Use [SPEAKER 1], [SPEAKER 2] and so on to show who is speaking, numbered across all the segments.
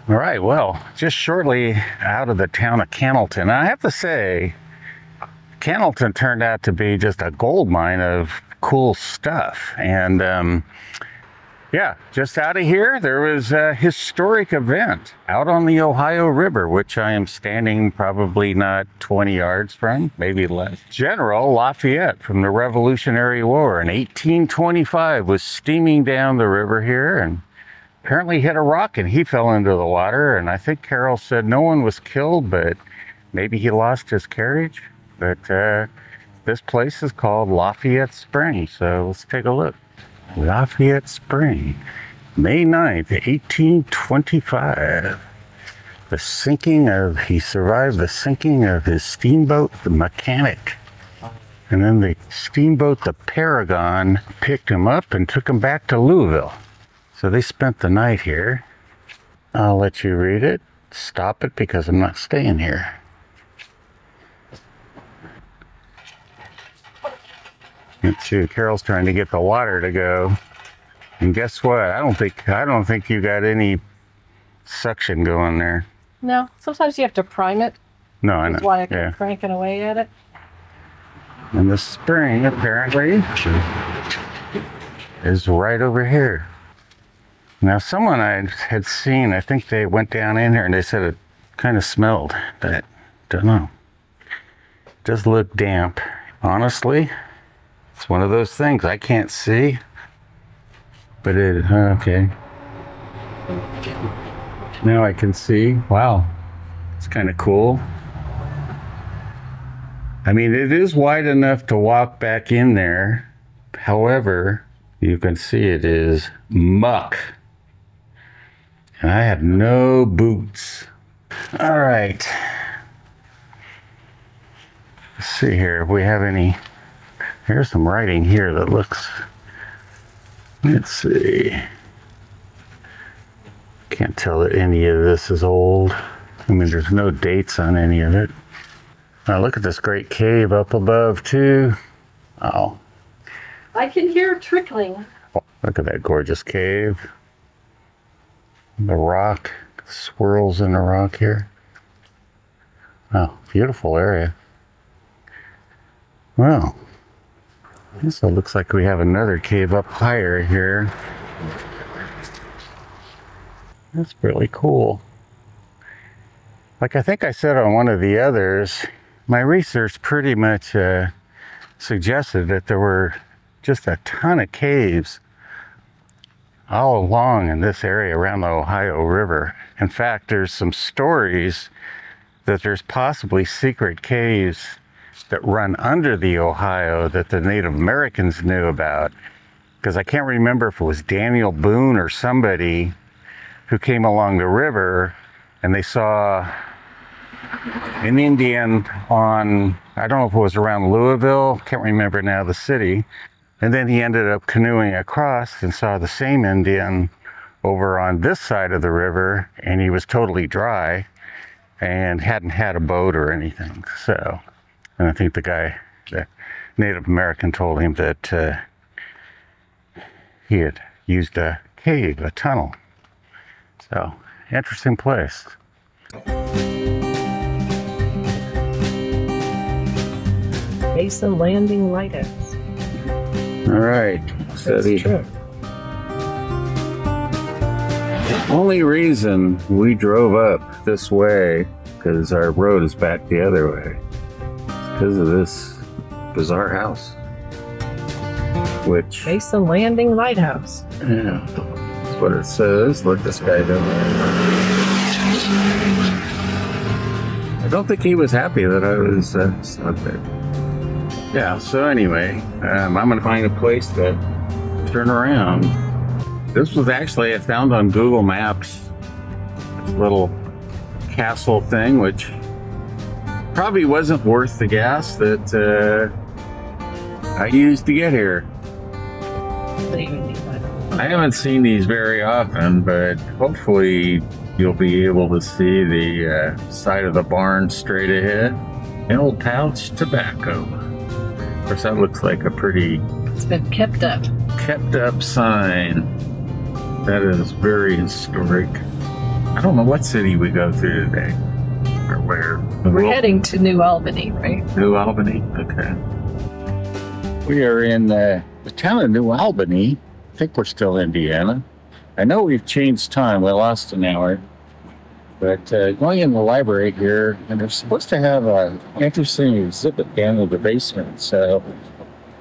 [SPEAKER 1] All right, well, just shortly out of the town of Cannelton. I have to say, Cannelton turned out to be just a gold mine of cool stuff. And yeah, just out of here, there was a historic event out on the Ohio River, which I am standing probably not 20 yards from, maybe less. General Lafayette from the Revolutionary War in 1825 was steaming down the river here and apparently hit a rock and he fell into the water. And I think Carol said no one was killed, but maybe he lost his carriage. But this place is called Lafayette Springs, so let's take a look. Lafayette Springs, May 9th, 1825. He survived the sinking of his steamboat, the Mechanic. And then the steamboat, the Paragon, picked him up and took him back to Louisville. So they spent the night here. I'll let you read it. Stop it because I'm not staying here. Let's see, Carol's trying to get the water to go. And guess what? I don't think you got any suction going there.
[SPEAKER 2] No, sometimes you have to prime it.
[SPEAKER 1] No, I know.
[SPEAKER 2] That's why I keep cranking away at it.
[SPEAKER 1] And the spring apparently is right over here. Now, someone I had seen, I think they went down in here and they said it kind of smelled. But don't know. It does look damp. Honestly, it's one of those things I can't see. But it, okay. Now I can see. Wow. It's kind of cool. I mean, it is wide enough to walk back in there. However, you can see it is muck. And I have no boots. All right. Let's see here if we have any. Here's some writing here that looks, let's see. Can't tell that any of this is old. I mean, there's no dates on any of it. Now look at this great cave up above too. Oh.
[SPEAKER 2] I can hear trickling.
[SPEAKER 1] Oh, look at that gorgeous cave. The rock, swirls in the rock here. Oh, beautiful area. Well, so it looks like we have another cave up higher here. That's really cool. Like I think I said on one of the others, my research pretty much suggested that there were just a ton of caves all along in this area around the Ohio River. In fact, there's some stories that there's possibly secret caves that run under the Ohio that the Native Americans knew about. Because I can't remember if it was Daniel Boone or somebody who came along the river and they saw an Indian on, I don't know if it was around Louisville, can't remember now the city. And then he ended up canoeing across and saw the same Indian over on this side of the river, and he was totally dry and hadn't had a boat or anything. So, and I think the guy, the Native American, told him that he had used a cave, a tunnel. So, interesting place.
[SPEAKER 2] Basin Landing Lighthouse.
[SPEAKER 1] All right, so the only reason we drove up this way, because our road is back the other way, because of this bizarre house. Which
[SPEAKER 2] Basin Landing Lighthouse.
[SPEAKER 1] Yeah, that's what it says. Look, this guy down there. I don't think he was happy that I was stuck there. Yeah, so anyway, I'm going to find a place to turn around. This was actually, I found on Google Maps, this little castle thing, which probably wasn't worth the gas that I used to get here. I haven't seen these very often, but hopefully you'll be able to see the side of the barn straight ahead. Old Pouch Tobacco. Of course, that looks like a pretty...
[SPEAKER 2] It's been kept up.
[SPEAKER 1] Kept up sign. That is very historic. I don't know what city we go through today. Or where.
[SPEAKER 2] We're heading to New Albany, right?
[SPEAKER 1] New Albany? Okay. We are in the town of New Albany. I think we're still Indiana. I know we've changed time. We lost an hour. But going in the library here, and they're supposed to have an interesting exhibit down in the basement. So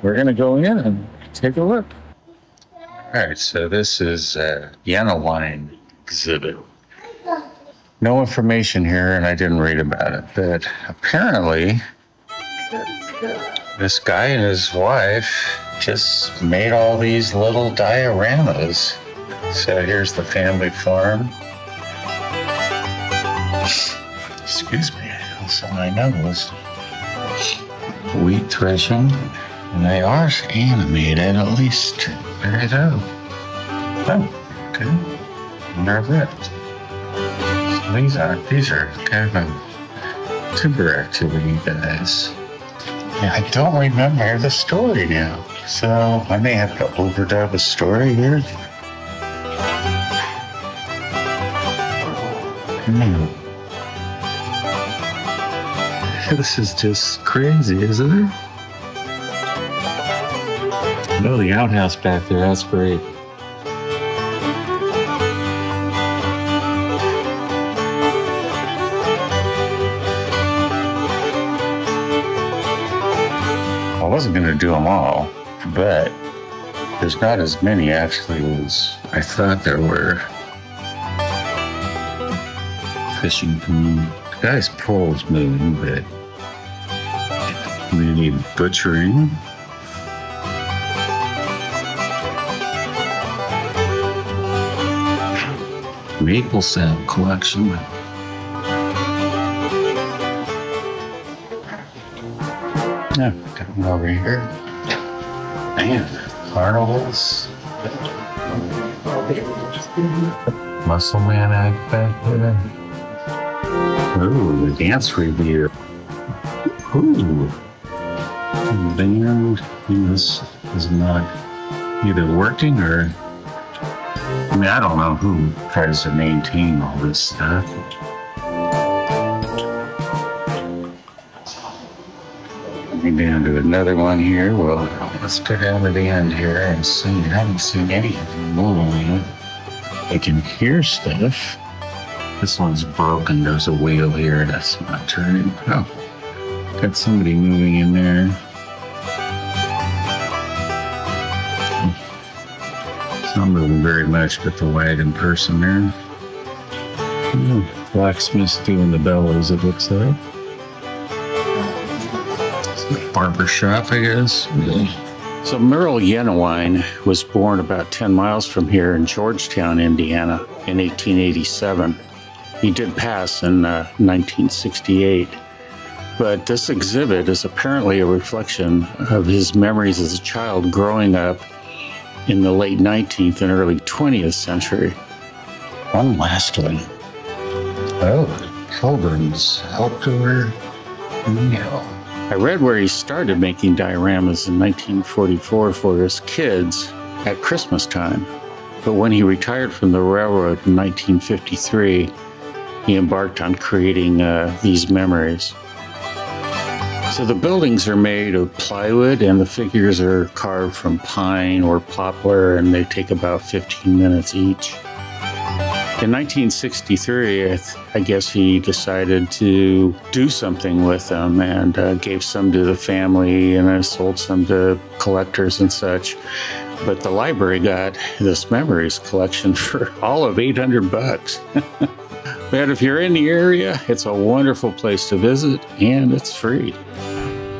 [SPEAKER 1] we're going to go in and take a look. All right, so this is a Yenawhine exhibit. No information here, and I didn't read about it. But apparently, this guy and his wife just made all these little dioramas. So here's the family farm. Excuse me, also I noticed wheat threshing, and they are animated at least. There you go. Oh, okay. Wonder that. So these are kind of timber activity guys. Yeah, I don't remember the story now, so I may have to overdub a story here. This is just crazy, isn't it? Oh, the outhouse back there, that's great. I wasn't going to do them all, but there's not as many actually as I thought there were. Fishing pool. The guy's pole's moving, but we need butchering. Maple sap collection. Yeah, got one over here. Man, carnivals. Muscle Man act back there. Ooh, the dance review. Ooh. Band. This is not either working or. I mean, I don't know who tries to maintain all this stuff. Getting down to another one here. Well, let's go down to the end here and see. I haven't seen anything moving. I can hear stuff. This one's broken. There's a wheel here that's not turning. Oh, got somebody moving in there. It's not moving very much, but the wagon person there. Blacksmith's doing the bellows, it looks like. Barber shop, I guess. Yeah. So Merle Yenawhine was born about 10 miles from here in Georgetown, Indiana in 1887. He did pass in 1968. But this exhibit is apparently a reflection of his memories as a child growing up in the late 19th and early 20th century. One last one. Oh, children's outdoor meal. I read where he started making dioramas in 1944 for his kids at Christmas time. But when he retired from the railroad in 1953, he embarked on creating these memories. So the buildings are made of plywood and the figures are carved from pine or poplar, and they take about 15 minutes each. In 1963, I guess he decided to do something with them and gave some to the family and sold some to collectors and such. But the library got this memories collection for all of $800. But if you're in the area, it's a wonderful place to visit and it's free.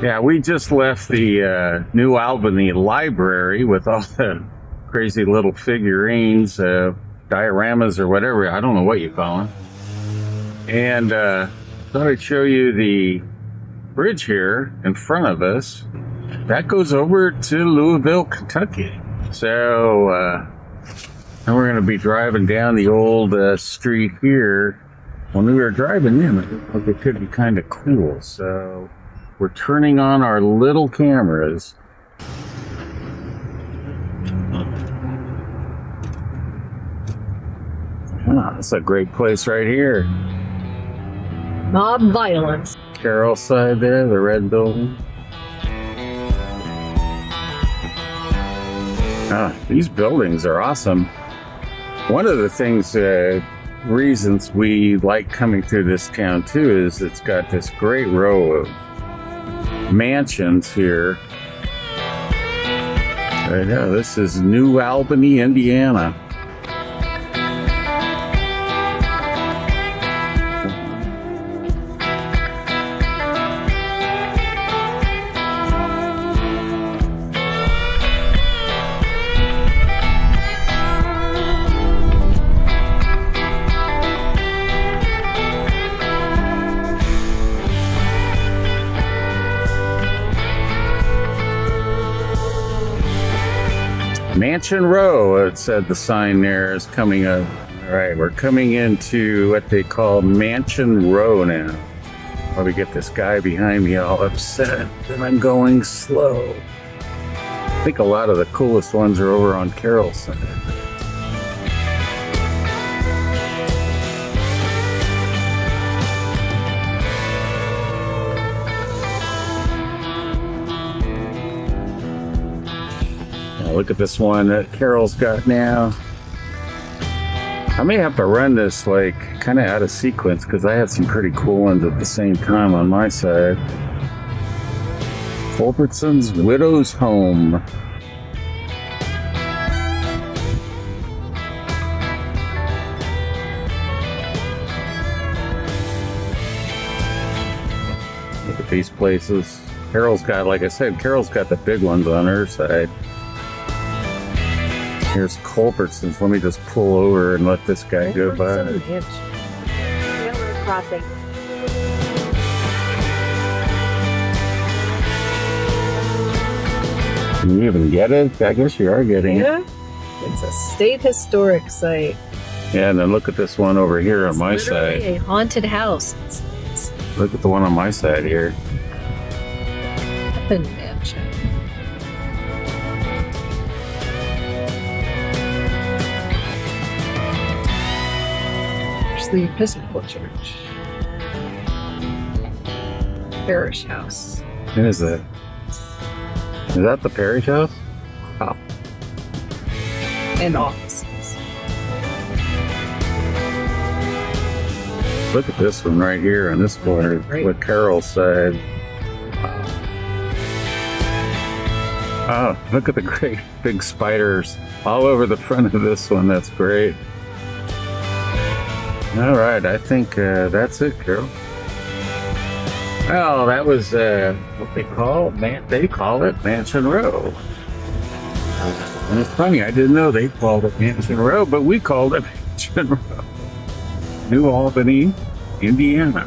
[SPEAKER 1] Yeah, we just left the New Albany Library with all the crazy little figurines, dioramas or whatever, I don't know what you call them. And thought I'd show you the bridge here in front of us. That goes over to Louisville, Kentucky. So now we're going to be driving down the old street here. When we were driving in, it looked like it could be kind of cool. So we're turning on our little cameras. Oh, that's a great place right here.
[SPEAKER 2] Mob violence.
[SPEAKER 1] Carroll side there, the red building. Ah, these buildings are awesome. One of the things, reasons we like coming through this town too, is it's got this great row of mansions here. I know, this is New Albany, Indiana. Mansion Row, it said the sign there is coming up. All right, we're coming into what they call Mansion Row now. Well, we get this guy behind me all upset that I'm going slow. I think a lot of the coolest ones are over on Carroll's side. Look at this one that Carroll's got now. I may have to run this like kind of out of sequence because I had some pretty cool ones at the same time on my side. Culbertson's Widow's Home. Look at these places. Carroll's got, like I said, Carroll's got the big ones on her side. Here's Culbertson's. Let me just pull over and let this guy go by.
[SPEAKER 3] Crossing.
[SPEAKER 1] Can you even get it? I guess you are getting it.
[SPEAKER 2] Yeah. It's a state historic site.
[SPEAKER 1] Yeah, and then look at this one over here on my
[SPEAKER 2] Literally
[SPEAKER 1] side.
[SPEAKER 2] a haunted house.
[SPEAKER 1] Look at the one on my side here.
[SPEAKER 2] Open mansion. The Episcopal Church. Parish house.
[SPEAKER 1] What is that? Is that the parish house? Oh.
[SPEAKER 2] And offices.
[SPEAKER 1] Look at this one right here on this corner with Carroll's side. Oh, look at the great big spiders all over the front of this one. That's great. All right, I think that's it, Carol. Well, that was what they call it Mansion Row. And it's funny, I didn't know they called it Mansion Row, but we called it Mansion Row. New Albany, Indiana.